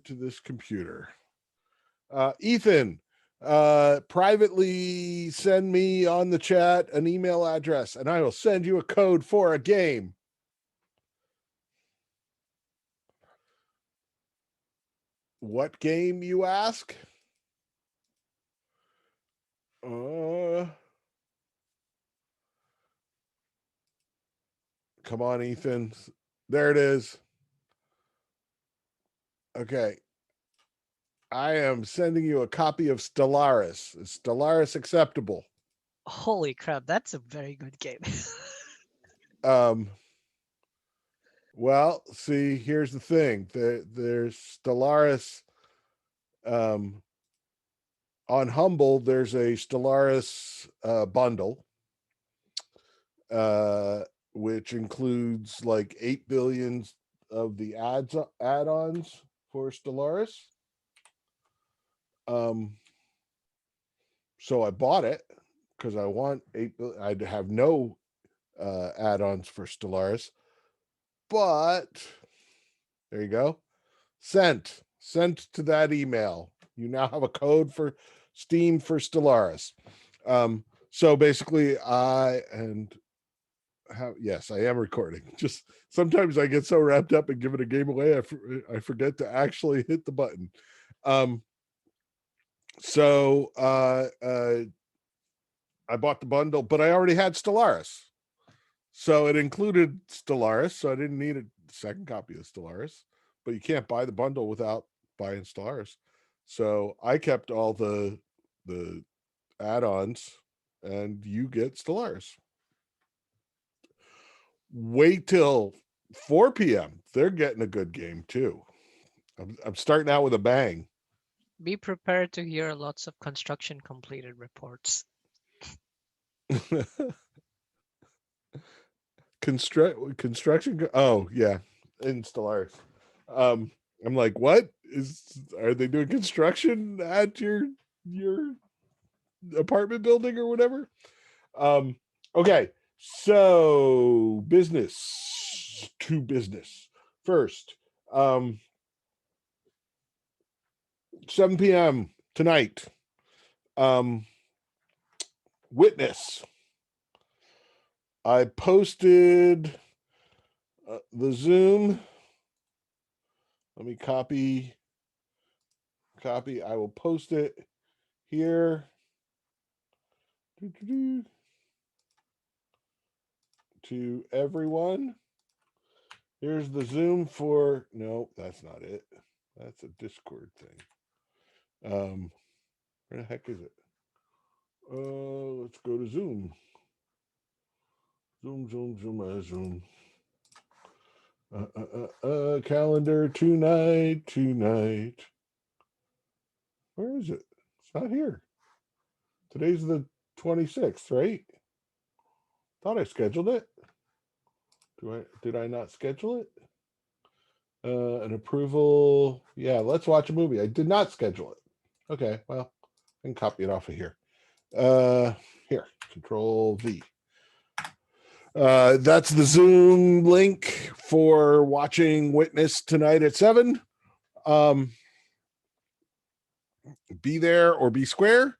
to this computer. Ethan, privately send me on the chat an email address and I will send you a code for a game. What game, you ask? Come on, Ethan. There it is. Okay. I am sending you a copy of Stellaris. Is Stellaris acceptable? Holy crap, that's a very good game. Well, see, here's the thing. There's Stellaris. On Humble, there's a Stellaris bundle, which includes like 8 billion of the add-ons for Stellaris. So I bought it because I want 8 billion. I'd have no add-ons for Stellaris, but there you go. Sent to that email. You now have a code for Steam for Stellaris. So basically, yes, I am recording. Just sometimes I get so wrapped up in giving a game away, I forget to actually hit the button. So I bought the bundle, but I already had Stellaris. So it included Stellaris, so I didn't need a second copy of Stellaris. But you can't buy the bundle without buying Stellaris. So I kept all the add-ons, and you get Stellaris. Wait till 4 p.m. They're getting a good game too. I'm starting out with a bang. Be prepared to hear lots of construction completed reports. Construction. Oh yeah, in Stellaris. I'm like, what are they doing construction at your apartment building or whatever? Okay, so business to business first. 7 p.m. tonight. Witness. I posted the Zoom. Let me copy. I will post it here. To everyone. Here's the Zoom for, no, that's not it. That's a Discord thing. Where the heck is it? Let's go to Zoom. Zoom. Calendar tonight. Where is it? It's not here. Today's the 26th, right? Thought I scheduled it. Did I not schedule it? An approval. Yeah, let's watch a movie. I did not schedule it. Okay, well, I can copy it off of here. Here, Control V. That's the Zoom link for watching Witness tonight at 7. Be there or be square.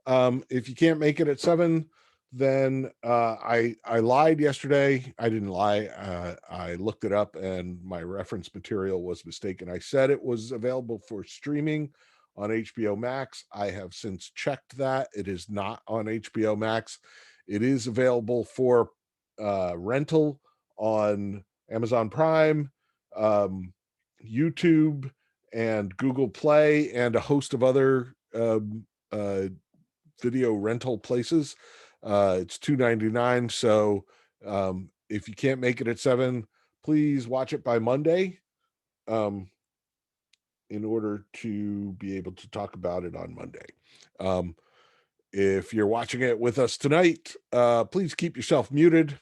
If you can't make it at 7, then I lied yesterday. I didn't lie. I looked it up and my reference material was mistaken. I said it was available for streaming on HBO Max. I have since checked that. It is not on HBO Max. It is available for rental on Amazon Prime, YouTube, and Google Play, and a host of other video rental places. It's $2.99. So if you can't make it at 7, please watch it by Monday in order to be able to talk about it on Monday. If you're watching it with us tonight, please keep yourself muted,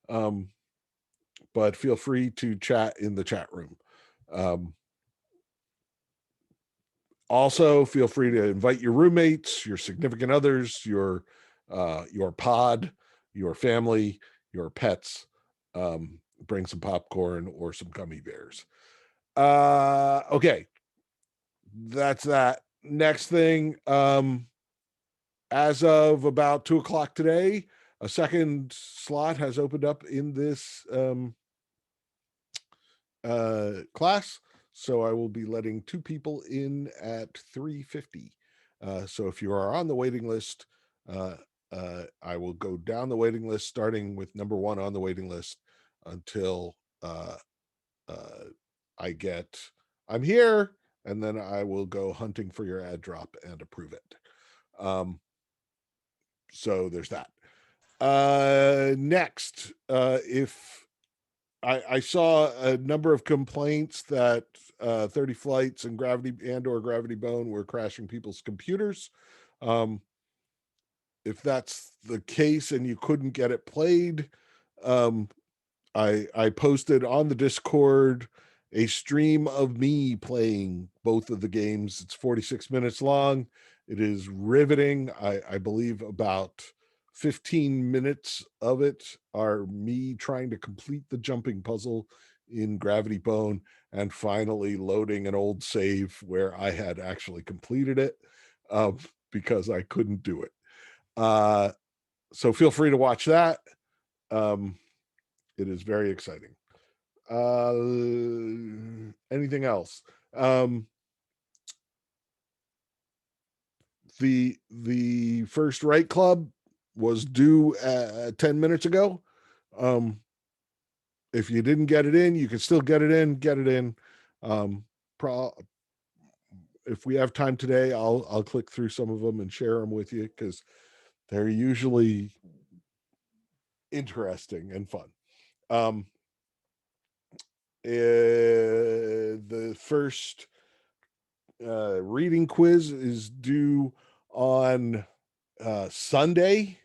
but feel free to chat in the chat room. Also, feel free to invite your roommates, your significant others, your pod, your family, your pets. Bring some popcorn or some gummy bears. Okay. that's that. Next thing, as of about 2 o'clock today, a second slot has opened up in this class. So I will be letting 2 people in at 3:50. So if you are on the waiting list, I will go down the waiting list, starting with number 1 on the waiting list until I get I'm here, and then I will go hunting for your ad drop and approve it. So there's that. Next, if I saw a number of complaints that 30 flights and or gravity bone were crashing people's computers. If that's the case and you couldn't get it played, I posted on the Discord a stream of me playing both of the games. It's 46 minutes long. It is riveting. I believe about 15 minutes of it are me trying to complete the jumping puzzle in Gravity Bone and finally loading an old save where I had actually completed it because I couldn't do it. So feel free to watch that. It is very exciting. Anything else? The first right club was due 10 minutes ago. If you didn't get it in, you can still get it in. If we have time today, I'll click through some of them and share them with you because they're usually interesting and fun. The first reading quiz is due on Sunday.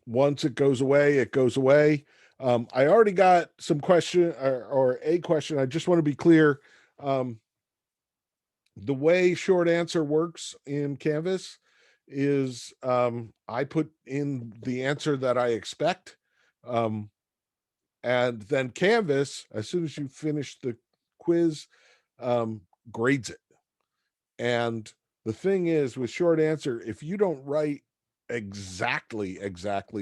Once it goes away, it goes away. I already got some question or a question. I just want to be clear. The way short answer works in Canvas is I put in the answer that I expect. And then Canvas, as soon as you finish the quiz, grades it. And the thing is with short answer, if you don't write exactly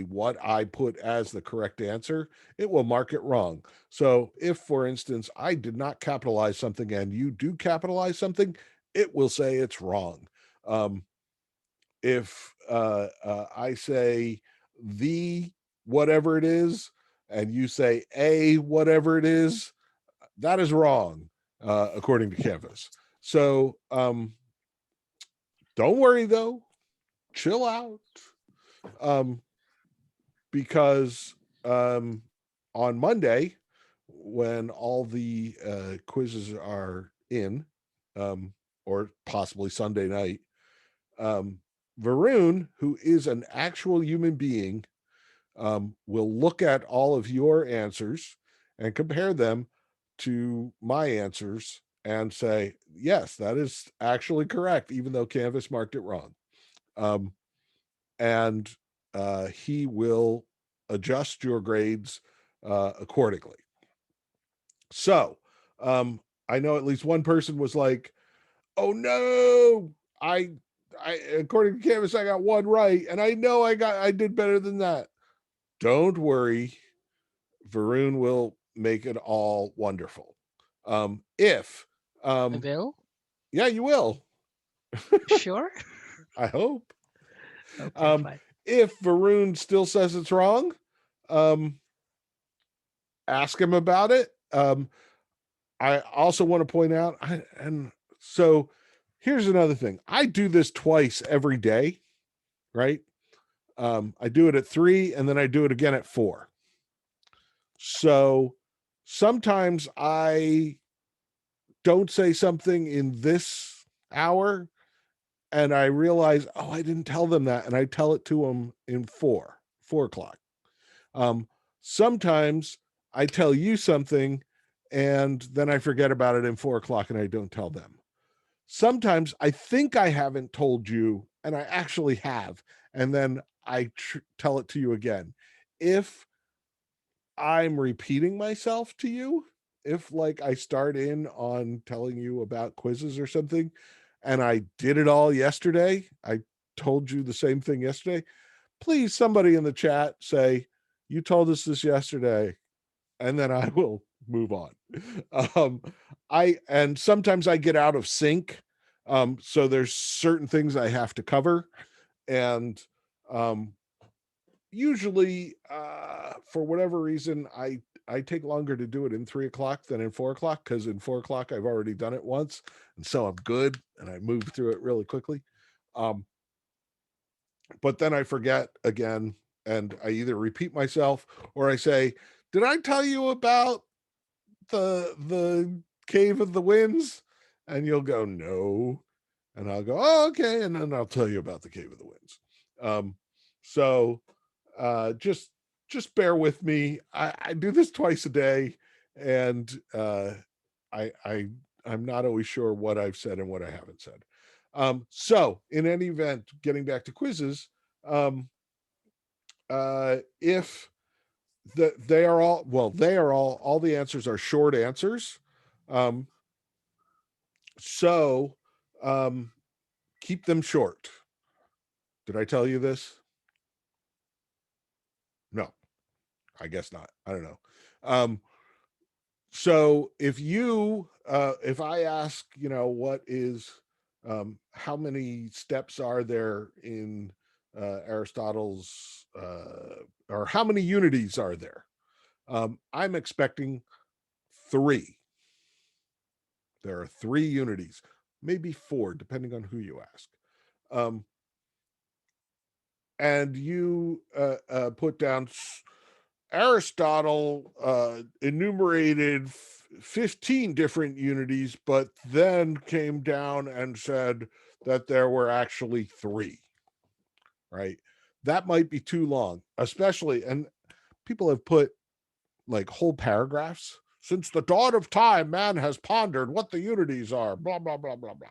what I put as the correct answer, it will mark it wrong. So if, for instance, I did not capitalize something and you do capitalize something, it will say it's wrong. If I say the whatever it is, and you say a whatever it is, that is wrong, according to Canvas. So don't worry though, chill out, because on Monday, when all the quizzes are in, or possibly Sunday night, Varun, who is an actual human being, will look at all of your answers and compare them to my answers and say, yes, that is actually correct, even though Canvas marked it wrong. And he will adjust your grades accordingly. So I know at least one person was like, oh no, I according to Canvas, I got one right. And I know I did better than that. Don't worry. Varun will make it all wonderful. If I will? yeah, you will. Sure? I hope. Okay, fine. If Varun still says it's wrong, ask him about it. I also want to point out, and so here's another thing. I do this twice every day, right? I do it at 3 and then I do it again at 4. So sometimes I don't say something in this hour and I realize, oh, I didn't tell them that. And I tell it to them in 4 o'clock. Sometimes I tell you something and then I forget about it in 4 o'clock and I don't tell them. Sometimes I think I haven't told you and I actually have. And then I tell it to you again. If I'm repeating myself to you, if like I start in on telling you about quizzes or something, and I did it all yesterday, I told you the same thing yesterday, please somebody in the chat say, you told us this yesterday, and then I will move on. Um, and sometimes I get out of sync. So there's certain things I have to cover. And usually for whatever reason, I take longer to do it in 3 o'clock than in 4 o'clock, because in 4 o'clock I've already done it once, and so I'm good and I move through it really quickly. But then I forget again, and I either repeat myself or I say, did I tell you about the Cave of the Winds? And you'll go, no. And I'll go, oh, okay. And then I'll tell you about the Cave of the Winds. So just bear with me. I do this twice a day, and I'm not always sure what I've said and what I haven't said. So in any event, getting back to quizzes, if they are all the answers are short answers. So keep them short. Did I tell you this? No, I guess not. I don't know. So if I ask, what is, how many steps are there in Aristotle's, or how many unities are there? I'm expecting 3. There are 3 unities, maybe 4, depending on who you ask. And you put down Aristotle enumerated 15 different unities, but then came down and said that there were actually 3, right? That might be too long, especially, and people have put like whole paragraphs. Since the dawn of time, man has pondered what the unities are, blah, blah, blah, blah, blah.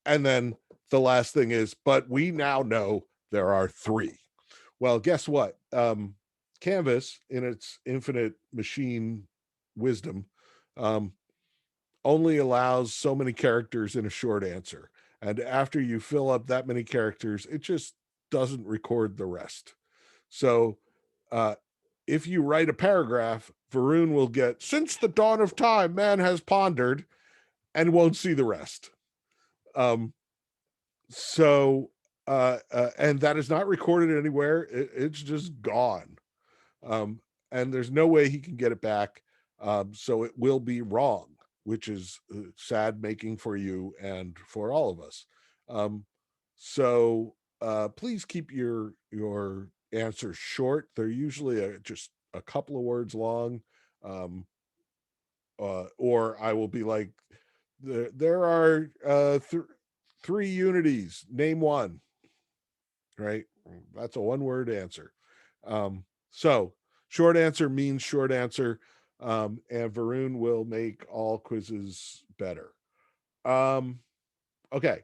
And then the last thing is, but we now know there are 3. Well, guess what? Canvas, in its infinite machine wisdom, only allows so many characters in a short answer. And after you fill up that many characters, it just doesn't record the rest. So if you write a paragraph, Varun will get, since the dawn of time, man has pondered, and won't see the rest. And that is not recorded anywhere. It's just gone. And there's no way he can get it back. So it will be wrong, which is sad making for you and for all of us. So please keep your answers short. They're usually just a couple of words long. Or I will be like, there are 3 unities. Name one. Right? That's a 1-word answer. So short answer means short answer. And Varun will make all quizzes better. Okay.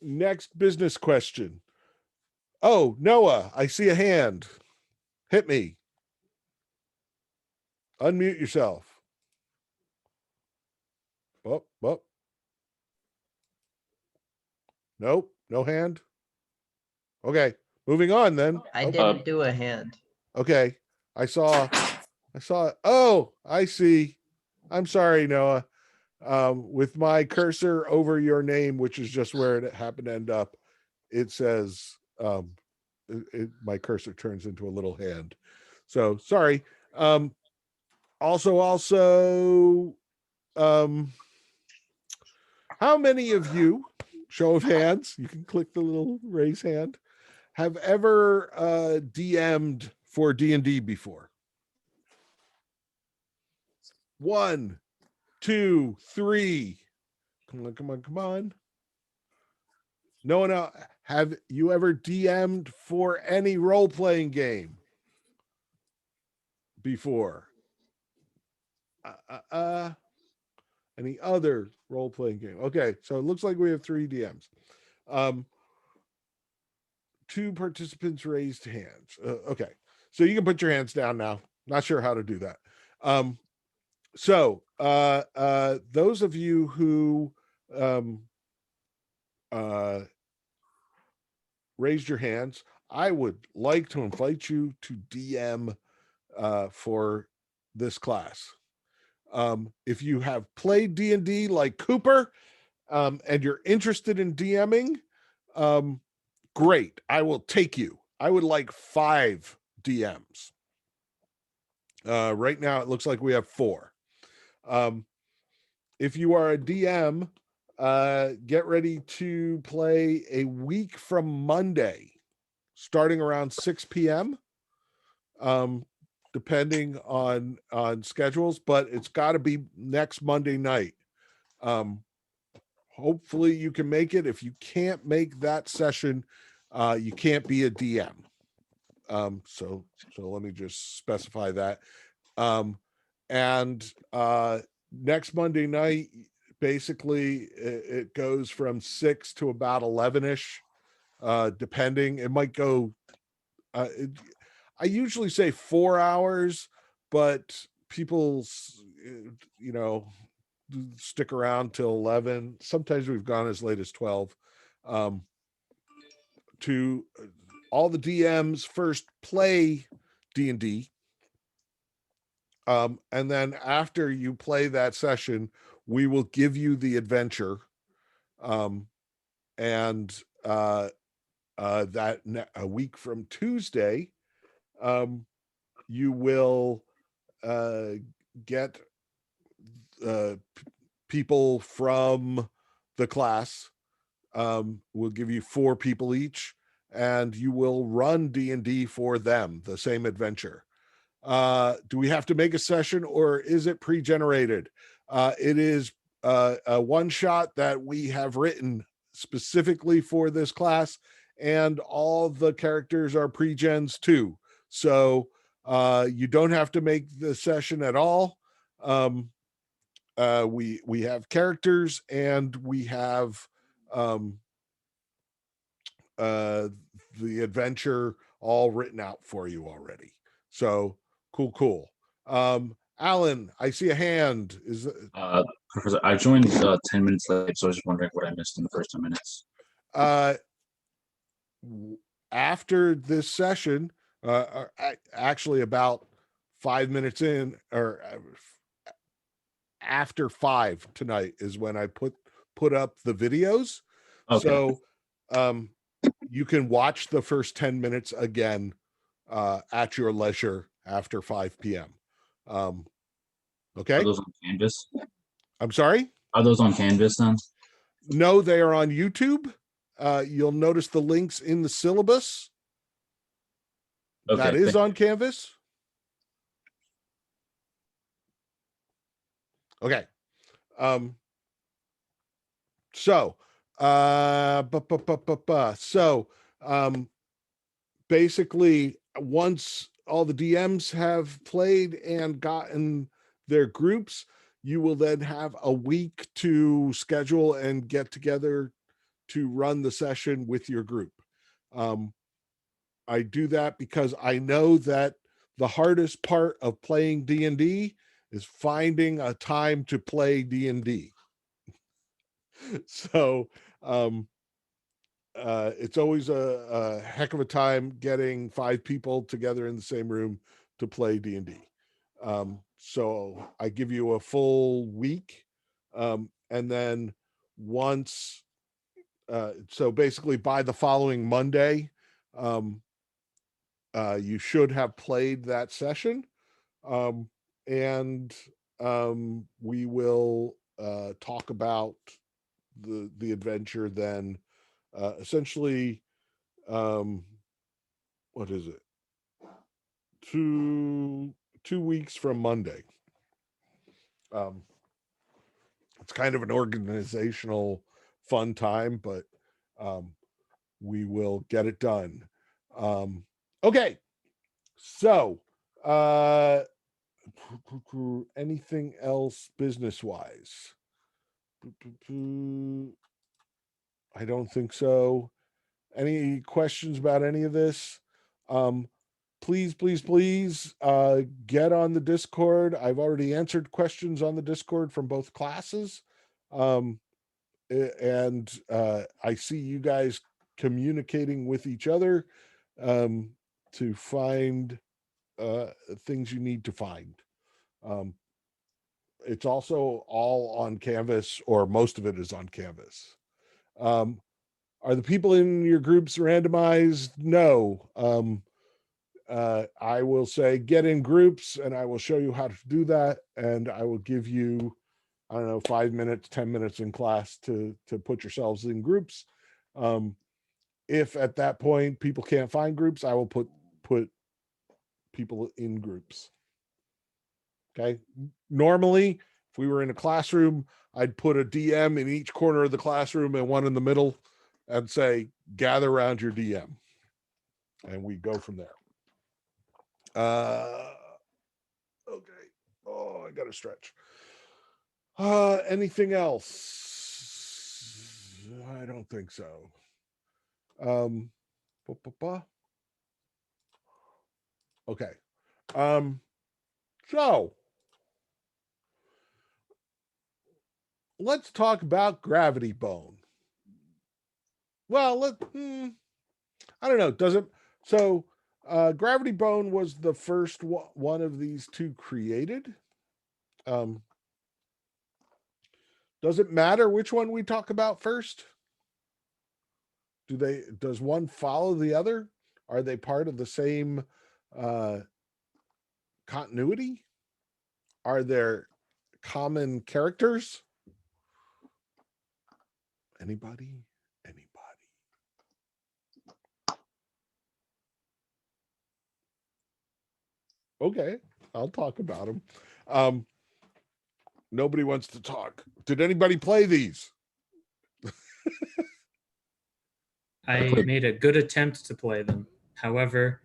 Next business question. Oh, Noah, I see a hand. Hit me. Unmute yourself. Oh. Nope, no hand. Okay, moving on then. I didn't do a hand. Okay, I saw. Oh, I see. I'm sorry, Noah. With my cursor over your name, which is just where it happened to end up, it says my cursor turns into a little hand. So sorry. Also, how many of you, show of hands, you can click the little raise hand, have ever DM'd for D&D before? 1, 2, 3. Come on. No one else. Have you ever DM'd for any role-playing game before? Any other role-playing game? Okay, so it looks like we have 3 DMs. 2 participants raised hands. Okay, so you can put your hands down now. Not sure how to do that. So those of you who raised your hands, I would like to invite you to DM for this class. If you have played D&D like Cooper, and you're interested in DMing, great. I will take you. I would like 5 DMs. Right now, it looks like we have 4. If you are a DM, get ready to play a week from Monday, starting around 6 p.m. Depending on schedules, but it's got to be next Monday night. Hopefully you can make it. If you can't make that session, you can't be a DM. So let me just specify that. And next Monday night, basically it goes from 6 to about 11ish, depending. It might go. I usually say 4 hours, but people, stick around till 11. Sometimes we've gone as late as 12. To all the DMs first play D&D. And then after you play that session, we will give you the adventure. And a week from Tuesday, you will get people from the class. We'll give you 4 people each, and you will run D&D for them, the same adventure. Do we have to make a session, or is it pre-generated? It is a one shot that we have written specifically for this class, and all the characters are pre-gens too. So you don't have to make the session at all. We have characters, and we have the adventure all written out for you already. So cool. Alan, I see a hand. Professor, I joined 10 minutes late, so I was just wondering what I missed in the first 10 minutes. After this session, actually about 5 minutes in, or after 5 tonight is when I put up the videos. Okay. So you can watch the first 10 minutes again at your leisure after 5 p.m. Okay. Are those on Canvas? I'm sorry? Are those on Canvas then? No, they are on YouTube. You'll notice the links in the syllabus. Okay, that is on Canvas. Okay. So basically, once all the DMs have played and gotten their groups, you will then have a week to schedule and get together to run the session with your group. I do that because I know that the hardest part of playing D&D is finding a time to play D&D. So it's always a heck of a time getting 5 people together in the same room to play D&D. So I give you a full week, and then once, so basically by the following Monday, you should have played that session, and we will talk about the adventure then. Essentially, what is it? 2 weeks from Monday. It's kind of an organizational fun time, but we will get it done. Okay. So, anything else business-wise? I don't think so. Any questions about any of this? please, get on the Discord. I've already answered questions on the Discord from both classes. And I see you guys communicating with each other to find things you need to find. It's also all on Canvas, or most of it is on Canvas. Are the people in your groups randomized? No. I will say get in groups, and I will show you how to do that. And I will give you, I don't know, 5 minutes, 10 minutes in class to put yourselves in groups. If at that point people can't find groups, I will put people in groups. Okay. Normally, if we were in a classroom, I'd put a DM in each corner of the classroom and one in the middle and say, gather around your DM. And we go from there. Okay. Oh, I got to stretch. Anything else? I don't think so. Okay. So let's talk about Gravity Bone. Well, I don't know. So Gravity Bone was the first one of these two created. Does it matter which one we talk about first? Does one follow the other? Are they part of the same continuity? Are there common characters? Anybody? Okay, I'll talk about them. Nobody wants to talk. Did anybody play these? I made a good attempt to play them. However,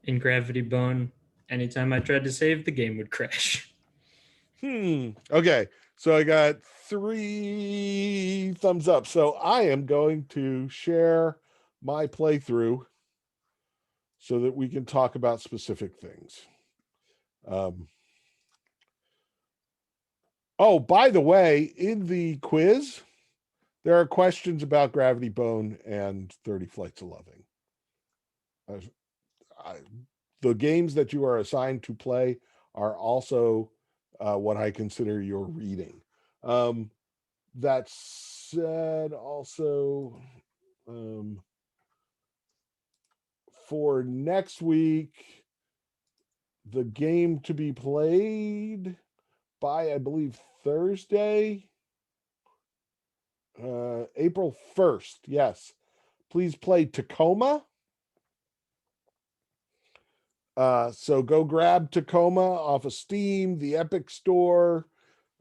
in Gravity Bone, anytime I tried to save, the game would crash. Okay, so I got 3 thumbs up. So I am going to share my playthrough so that we can talk about specific things. Oh, by the way, in the quiz, there are questions about Gravity Bone and 30 Flights of Loving. The games that you are assigned to play are also what I consider your reading. That said, also, for next week, the game to be played by, I believe, Thursday, April 1st. Yes. Please play Tacoma. So go grab Tacoma off of Steam, the Epic Store,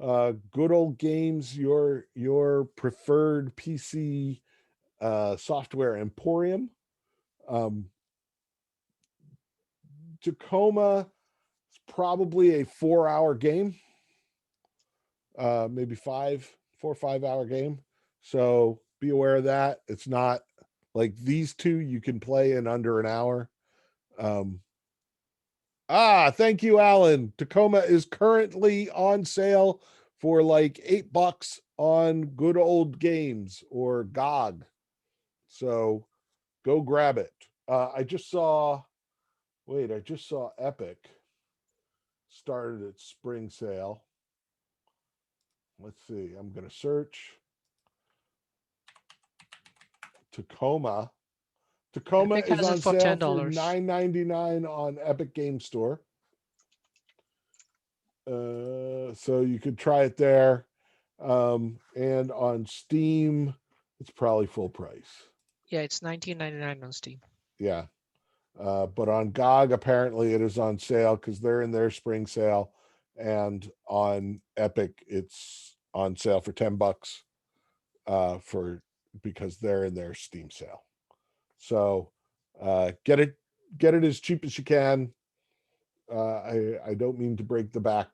Good Old Games, your preferred PC software emporium. Tacoma is probably a 4-hour game, maybe 4 or 5 hour game. So be aware of that. It's not like these two you can play in under an hour. Thank you, Alan. Tacoma is currently on sale for like $8 on Good Old Games or GOG. So go grab it. I just saw Epic started its spring sale. Let's see. I'm going to search Tacoma. Tacoma Epic is has it on for sale for $10. $9.99 on Epic Game Store. So you could try it there. And on Steam, it's probably full price. Yeah, it's $19.99 on Steam. Yeah. But on GOG, apparently it is on sale because they're in their spring sale. And on Epic, it's on sale for $10 because they're in their Steam sale. So get it as cheap as you can. I don't mean to break the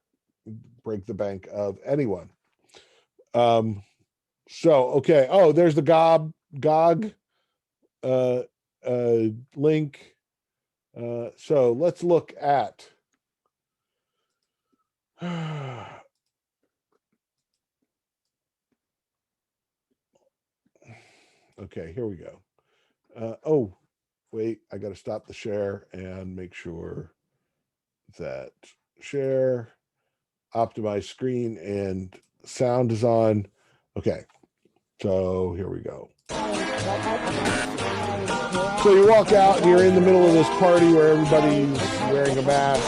bank of anyone. So okay. Oh, there's the GOG link. So let's look at okay, here we go. Oh, wait, I got to stop the share and make sure that share, optimize screen, and sound is on. Okay, so here we go. So you walk out and you're in the middle of this party where everybody's wearing a mask.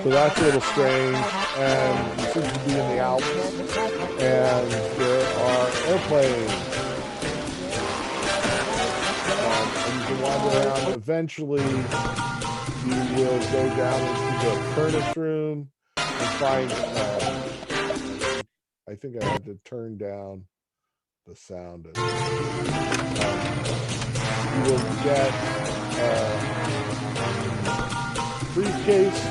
So that's a little strange. And you seem to be in the Alps. And there are airplanes. And you can wander around. Eventually, you will go down into the furnace room and find. I think I had to turn down the sound. You will get briefcase.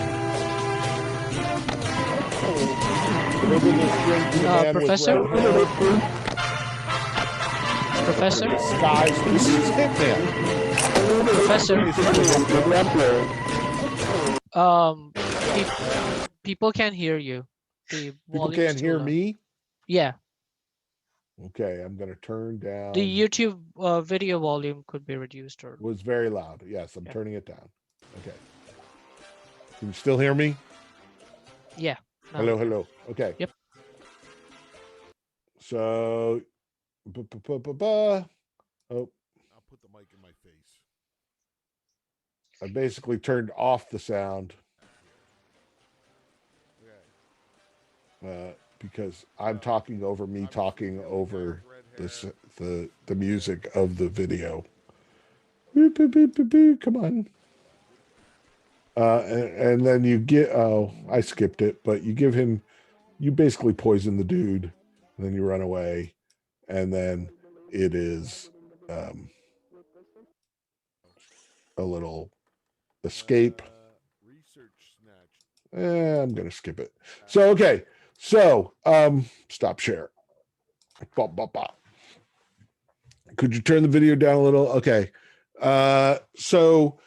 Professor? Professor? Skies. This is Hitman. Professor? People can't hear you. The People volume is can't too hear low. me. Yeah, Okay, I'm gonna turn down. the YouTube video volume could be reduced or Was very loud. Yes, I'm Yeah. turning it down. Okay. Can you still hear me? yeah. no. Hello, hello. Okay. Yep. So, oh, I'll put the mic in my face. I basically turned off the sound. Because I'm talking over me talking over the music of the video. Beep, beep, beep, beep, beep. Come on. And then you get, oh, I skipped it, but you give him, you basically poison the dude, and then you run away, and then it is a little escape. I'm gonna skip it. So okay, so stop share. Bah, bah, bah. Could you turn the video down a little? Okay. So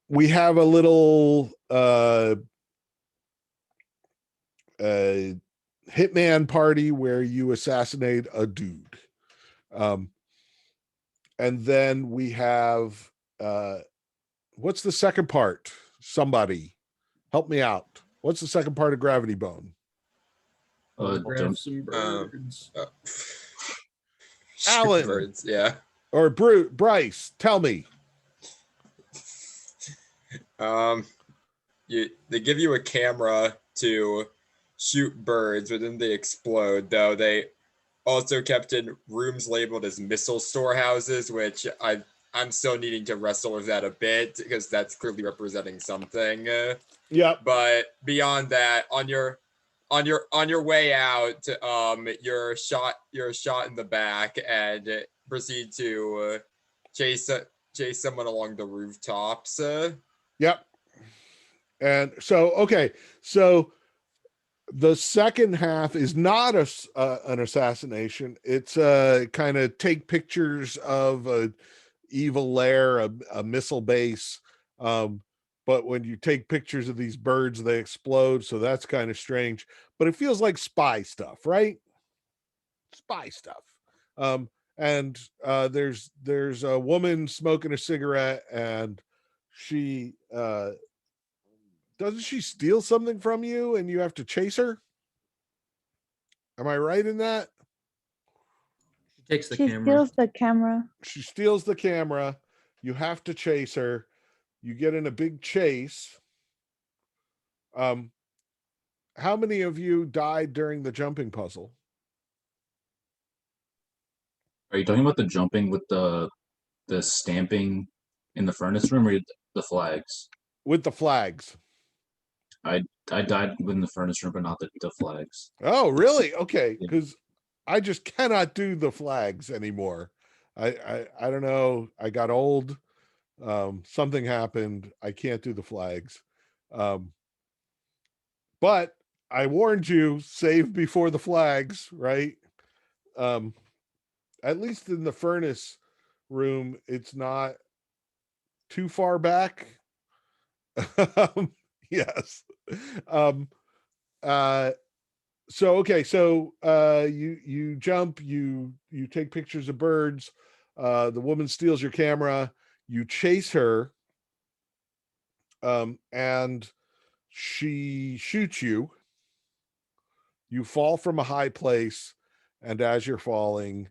we have a little hitman party where you assassinate a dude. And then we have what's the second part? Somebody help me out. What's the second part of Gravity Bone? Grab Don't, some birds. Shoot Alan. birds, yeah. Or Bryce, tell me. They give you a camera to shoot birds, but then they explode. Though they also kept in rooms labeled as missile storehouses, which I'm still needing to wrestle with that a bit because that's clearly representing something. Yep. But beyond that, on your way out, you're shot in the back and proceed to chase someone along the rooftops. Yep. And so, okay, so the second half is not an assassination. It's kind of take pictures of a evil lair, a missile base. But when you take pictures of these birds, they explode. So that's kind of strange. But it feels like spy stuff, right? Spy stuff. And there's a woman smoking a cigarette, and she doesn't she steal something from you and you have to chase her? Am I right in that? She takes the She camera. steals the camera. She steals the camera. You have to chase her. You get in a big chase. How many of you died during the jumping puzzle? are you talking about the jumping with the stamping in the furnace room, or the flags? With the flags. I died within the furnace room, but not the flags. Oh, really? Okay, Yeah. because I just cannot do the flags anymore. I don't know. I got old. Something happened. I can't do the flags. But I warned you, save before the flags, right? At least in the furnace, room. It's not too far back. Yes. So okay, so you jump, you take pictures of birds. The woman steals your camera. You chase her, and she shoots you. You fall from a high place, and as you're falling,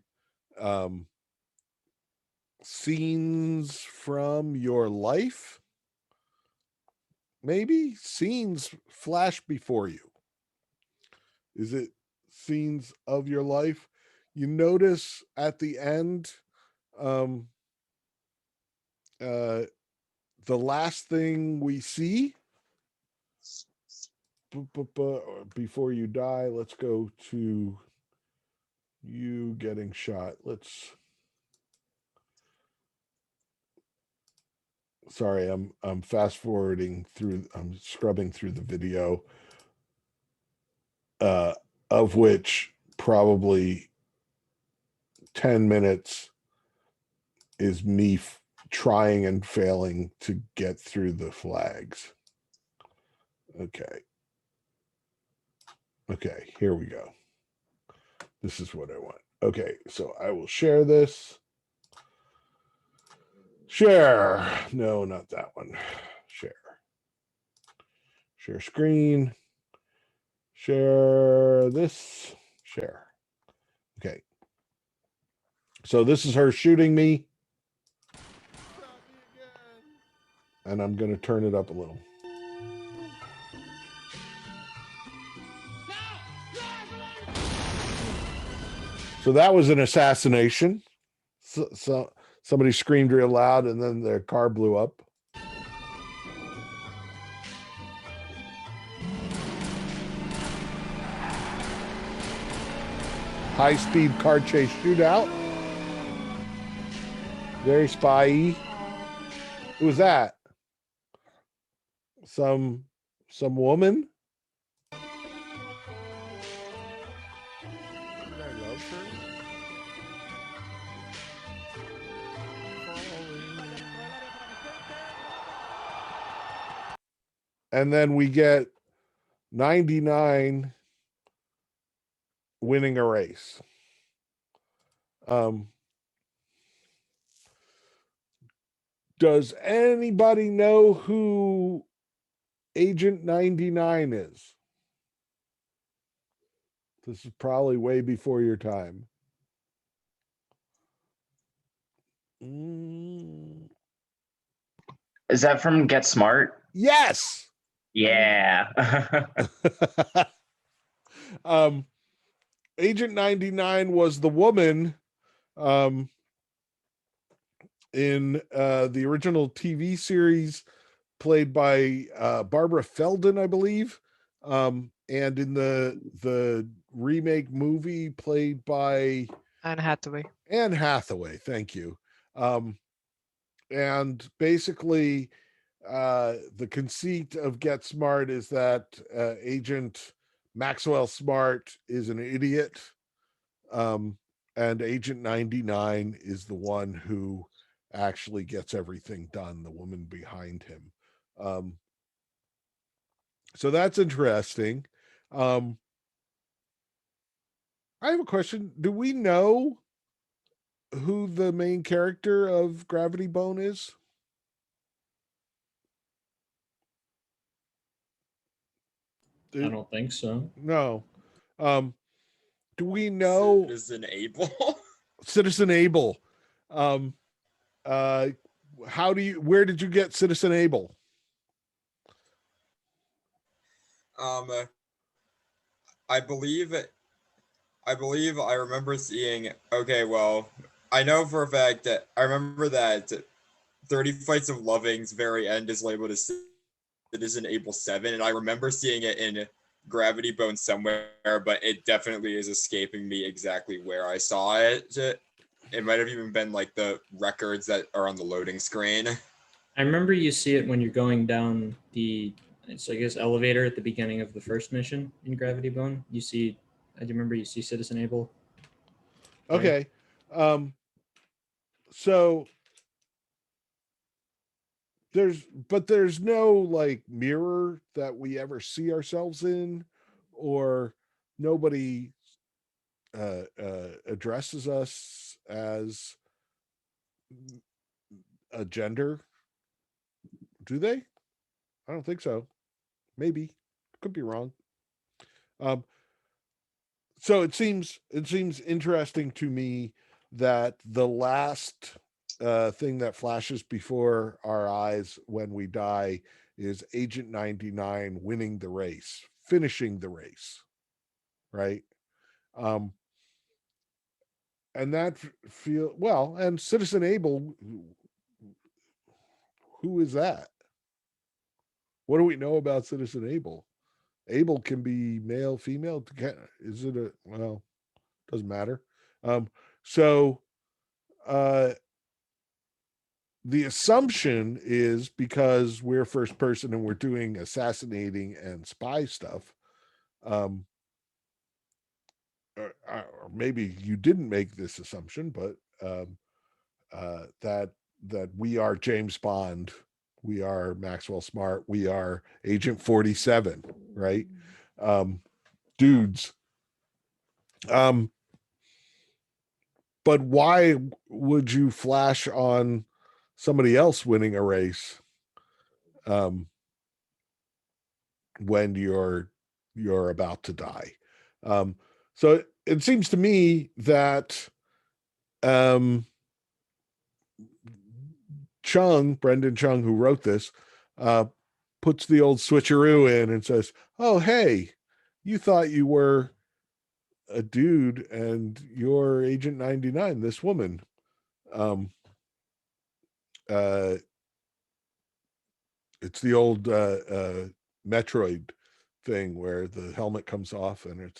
scenes from your life, maybe scenes flash before you. Is it scenes of your life? You notice at the end, the last thing we see before you die, let's go to you getting shot. Sorry, I'm fast forwarding through, I'm scrubbing through the video, of which probably 10 minutes is me trying and failing to get through the flags. Okay. Okay, here we go. This is what I want. Okay, so I will share this. Share. No, not that one. Share. Share screen. Share this. Share. Okay. So this is her shooting me. And I'm going to turn it up a little. So that was an assassination. So somebody screamed real loud and then their car blew up. High-speed car chase shootout. Very spy-y. Who was that? Some woman? I love her. And then we get 99 winning a race. Does anybody know who Agent 99 is? This is probably way before your time. Is that from Get Smart? Yes. Yeah. Agent 99 was the woman in the original TV series played by Barbara Feldon, I believe. And in the remake movie played by Anne Hathaway. Anne Hathaway, thank you. And basically, the conceit of Get Smart is that Agent Maxwell Smart is an idiot, and Agent 99 is the one who actually gets everything done, the woman behind him. So that's interesting. I have a question. Do we know who the main character of Gravity Bone is? I don't think so. No. Do we know Citizen Abel? Citizen Abel? Where did you get Citizen Abel? I believe I remember seeing, okay, well, I know for a fact that I remember that 30 Flights of Loving's very end is labeled as Citizen Abel 7, and I remember seeing it in Gravity Bone somewhere, but it definitely is escaping me exactly where I saw it. It might have even been like the records that are on the loading screen. I remember you see it when you're going down I guess elevator at the beginning of the first mission in Gravity Bone. You see, I remember you see Citizen Abel. Okay. So there's no like mirror that we ever see ourselves in, or nobody addresses us as a gender. Do they? I don't think so. Maybe. Could be wrong. So it seems interesting to me that the last thing that flashes before our eyes when we die is Agent 99 winning the race, finishing the race, right? And that feel well, and Citizen Abel, who is that? What do we know about Citizen Abel? Abel can be male, female. Is it a well? Doesn't matter. So the assumption is because we're first person and we're doing assassinating and spy stuff. Or maybe you didn't make this assumption, but that we are James Bond, we are Maxwell Smart, we are Agent 47, right? Dudes. But why would you flash on somebody else winning a race when you're about to die? So it seems to me that Brendan Chung, who wrote this, puts the old switcheroo in and says, oh, hey, you thought you were a dude and you're Agent 99, this woman. It's the old Metroid thing where the helmet comes off and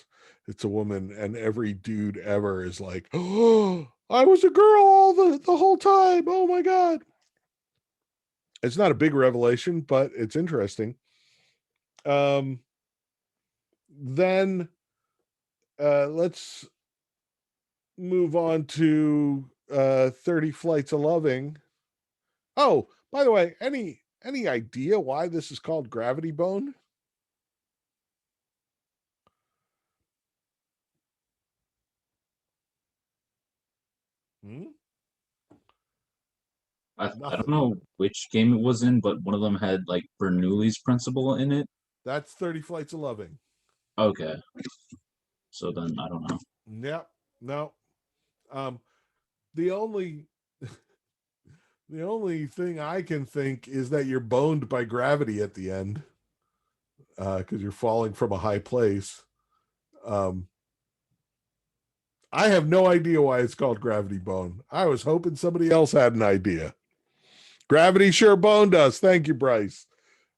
it's a woman, and every dude ever is like, oh, I was a girl all the whole time. Oh my God. It's not a big revelation, but it's interesting. Then let's move on to 30 Flights of Loving. Oh, by the way, any idea why this is called Gravity Bone? I don't Nothing. know which game it was in, but one of them had like Bernoulli's principle in it. That's 30 Flights of Loving. Okay. So then I don't know. Yep. No. The only the only thing I can think is that you're boned by gravity at the end, because you're falling from a high place. I have no idea why it's called Gravity Bone. I was hoping somebody else had an idea. Gravity sure boned us. Thank you, Bryce.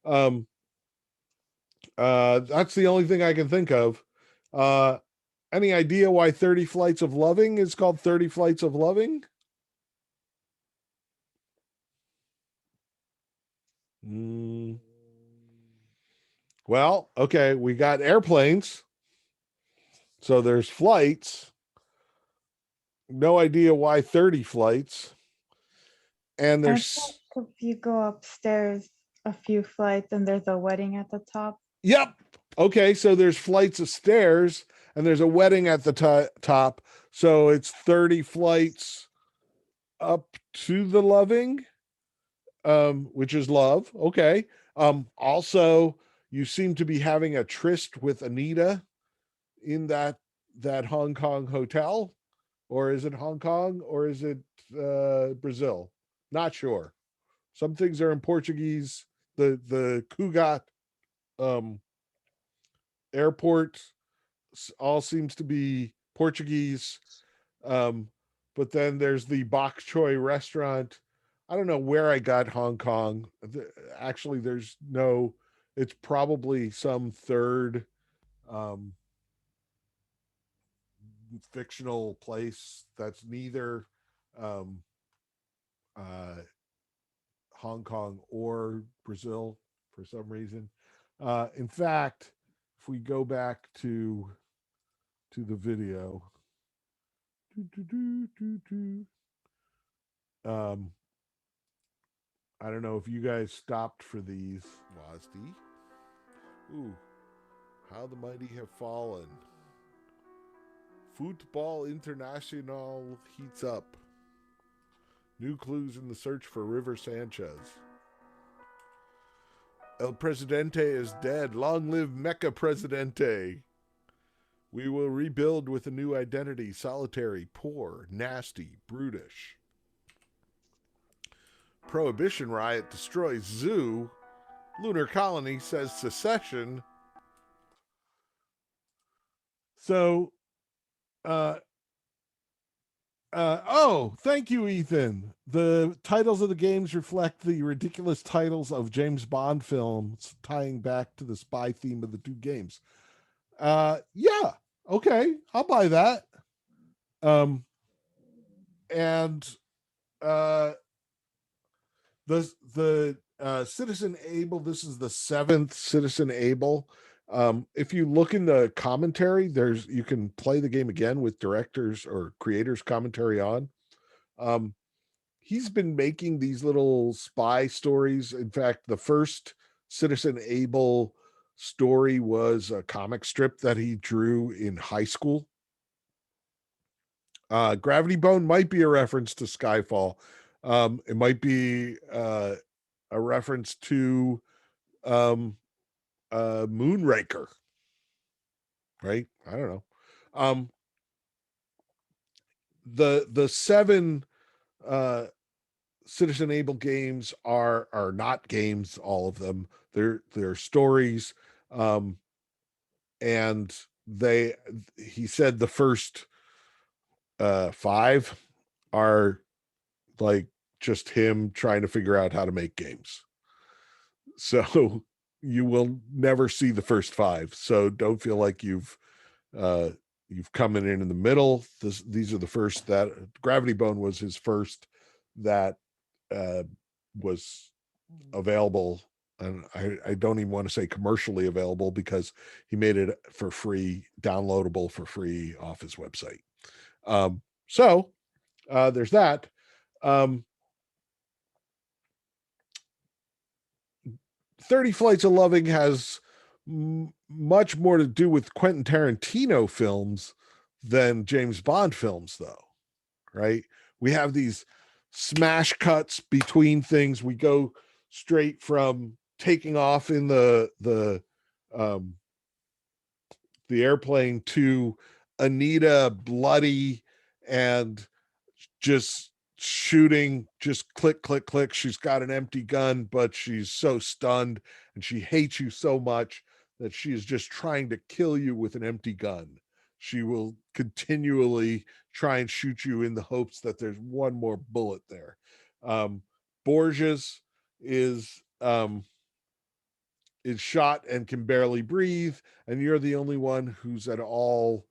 That's the only thing I can think of. Any idea why 30 Flights of Loving is called 30 Flights of Loving? Well, okay, we got airplanes. So there's flights. No idea why 30 flights. And there's if you go upstairs a few flights and there's a wedding at the top. Yep. Okay, so there's flights of stairs and there's a wedding at the top. So it's 30 flights up to the loving, which is love. Okay. Also, you seem to be having a tryst with Anita in that Hong Kong hotel, or is it Hong Kong or is it Brazil? Not sure. Some things are in Portuguese. The Cugat airport all seems to be Portuguese. But then there's the Bok Choy restaurant. I don't know where I got Hong Kong. Actually, there's no, it's probably some third fictional place that's neither Hong Kong or Brazil for some reason. In fact, if we go back to the video, Um, I don't know if you guys stopped for these. WASD. Ooh, how the mighty have fallen. Football International heats up. New clues in the search for River Sanchez. El Presidente is dead. Long live Mecha Presidente. We will rebuild with a new identity. Solitary, poor, nasty, brutish. Prohibition riot destroys zoo. Lunar colony says secession. So, oh, thank you, Ethan. The titles of the games reflect the ridiculous titles of James Bond films, tying back to the spy theme of the two games. Yeah, okay, I'll buy that. And the Citizen Able, this is the 7th Citizen Able. If you look in the commentary, you can play the game again with directors or creators commentary on. He's been making these little spy stories. In fact, the first Citizen Able story was a comic strip that he drew in high school. Gravity Bone might be a reference to Skyfall. It might be a reference to Moonraker, right? I don't know. The 7 Citizen Able games are not games, all of them. They're stories. And he said the first 5 are like just him trying to figure out how to make games. So you will never see the first 5. So don't feel like you've come in the middle. These are the first that Gravity Bone was his first that was available. And I don't even want to say commercially available because he made it for free, downloadable for free off his website. So there's that. 30 Flights of Loving has much more to do with Quentin Tarantino films than James Bond films, though, right? We have these smash cuts between things. We go straight from taking off in the airplane to Anita bloody and just shooting, just click, click, click. She's got an empty gun, but she's so stunned and she hates you so much that she is just trying to kill you with an empty gun. She will continually try and shoot you in the hopes that there's one more bullet there. Borges is shot and can barely breathe, and you're the only one who's at all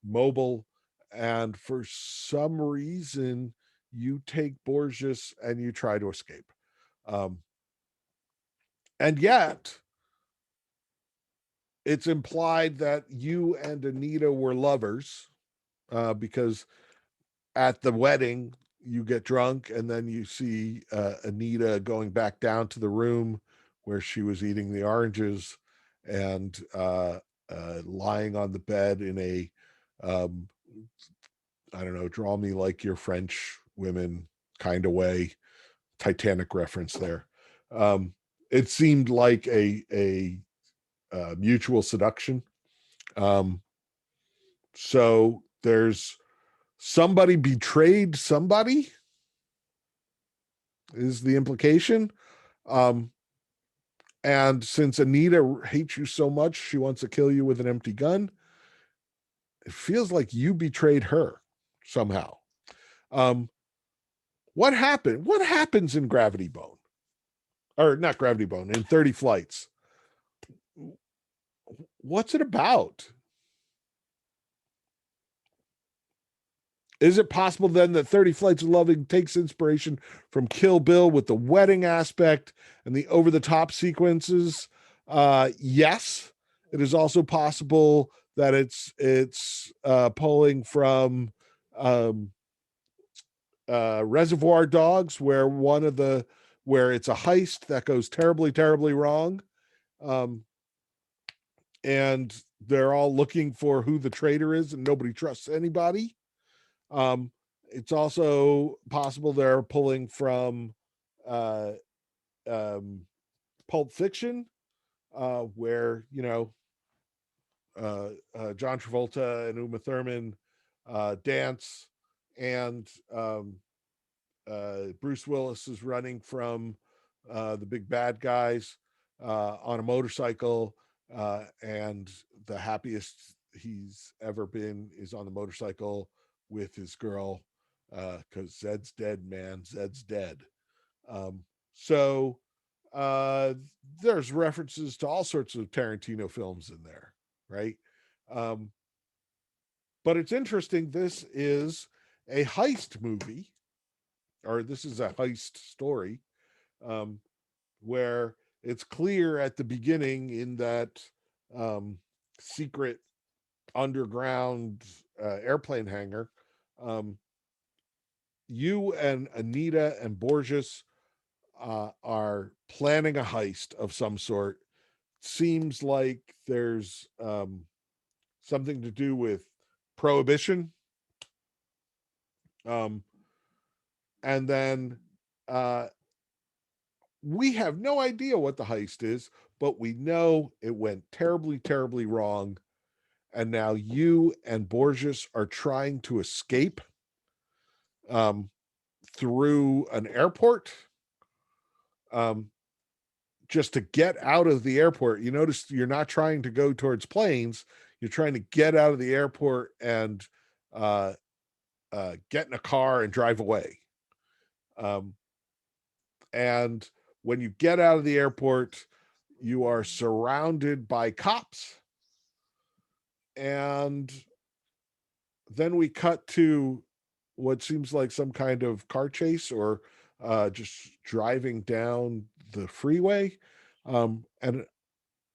mobile. And for some reason, you take Borges and you try to escape. And yet, it's implied that you and Anita were lovers because at the wedding, you get drunk and then you see Anita going back down to the room where she was eating the oranges and lying on the bed in a I don't know, draw me like your French women kind of way. Titanic reference there. It seemed like a mutual seduction. So there's somebody betrayed somebody is the implication. And since Anita hates you so much, she wants to kill you with an empty gun. It feels like you betrayed her somehow. What happened? What happens in Gravity Bone? Or not Gravity Bone, in 30 Flights? What's it about? Is it possible then that 30 Flights of Loving takes inspiration from Kill Bill with the wedding aspect and the over-the-top sequences? Yes. It is also possible that it's pulling from Reservoir Dogs, where where it's a heist that goes terribly, terribly wrong. And they're all looking for who the traitor is, and nobody trusts anybody. It's also possible they're pulling from Pulp Fiction, where John Travolta and Uma Thurman dance, and Bruce Willis is running from the big bad guys on a motorcycle, and the happiest he's ever been is on the motorcycle with his girl, because Zed's dead, man. Zed's dead. So there's references to all sorts of Tarantino films in there, right? But it's interesting. This is a heist movie, or this is a heist story, where it's clear at the beginning in that secret underground airplane hangar, you and Anita and Borges are planning a heist of some sort. Seems like there's something to do with prohibition. And then we have no idea what the heist is, but we know it went terribly, terribly wrong. And now you and Borges are trying to escape through an airport, just to get out of the airport. You notice you're not trying to go towards planes. You're trying to get out of the airport and get in a car and drive away. And when you get out of the airport, you are surrounded by cops. And then we cut to what seems like some kind of car chase, or just driving down the freeway. And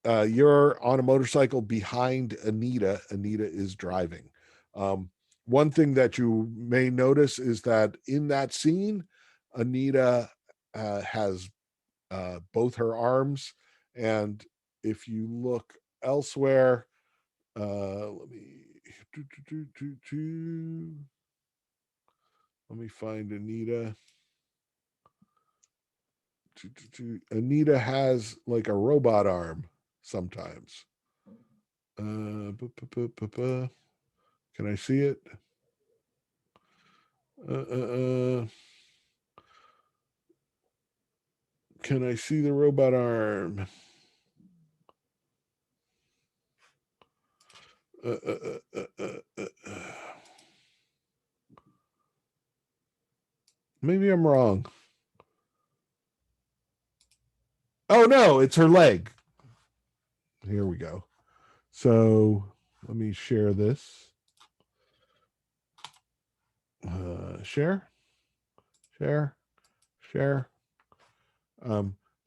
you're on a motorcycle behind Anita. Anita is driving. One thing that you may notice is that in that scene, Anita has both her arms. And if you look elsewhere, let me find Anita. Anita has like a robot arm sometimes. Can I see it? Can I see the robot arm? Maybe I'm wrong. Oh no, it's her leg. Here we go. So let me share this. Share.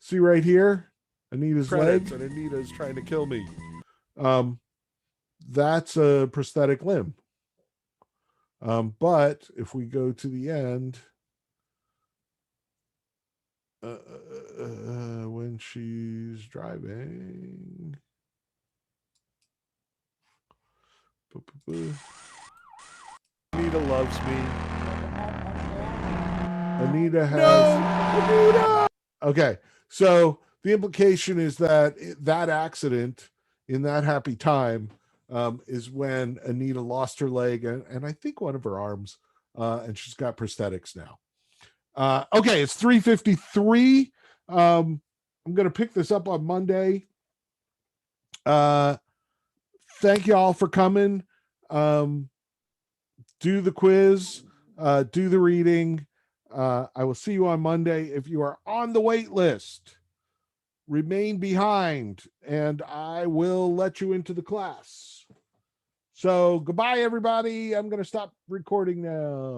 See right here, Anita's leg, and Anita's trying to kill me. That's a prosthetic limb. But if we go to the end, when she's driving, Anita loves me. Anita has Anita. Okay, so the implication is that that accident in that happy time is when Anita lost her leg and I think one of her arms, and she's got prosthetics now. Okay, it's 3:53. I'm going to pick this up on Monday. Thank you all for coming. Do the quiz, do the reading. I will see you on Monday. If you are on the wait list, remain behind and I will let you into the class. So goodbye, everybody. I'm going to stop recording now.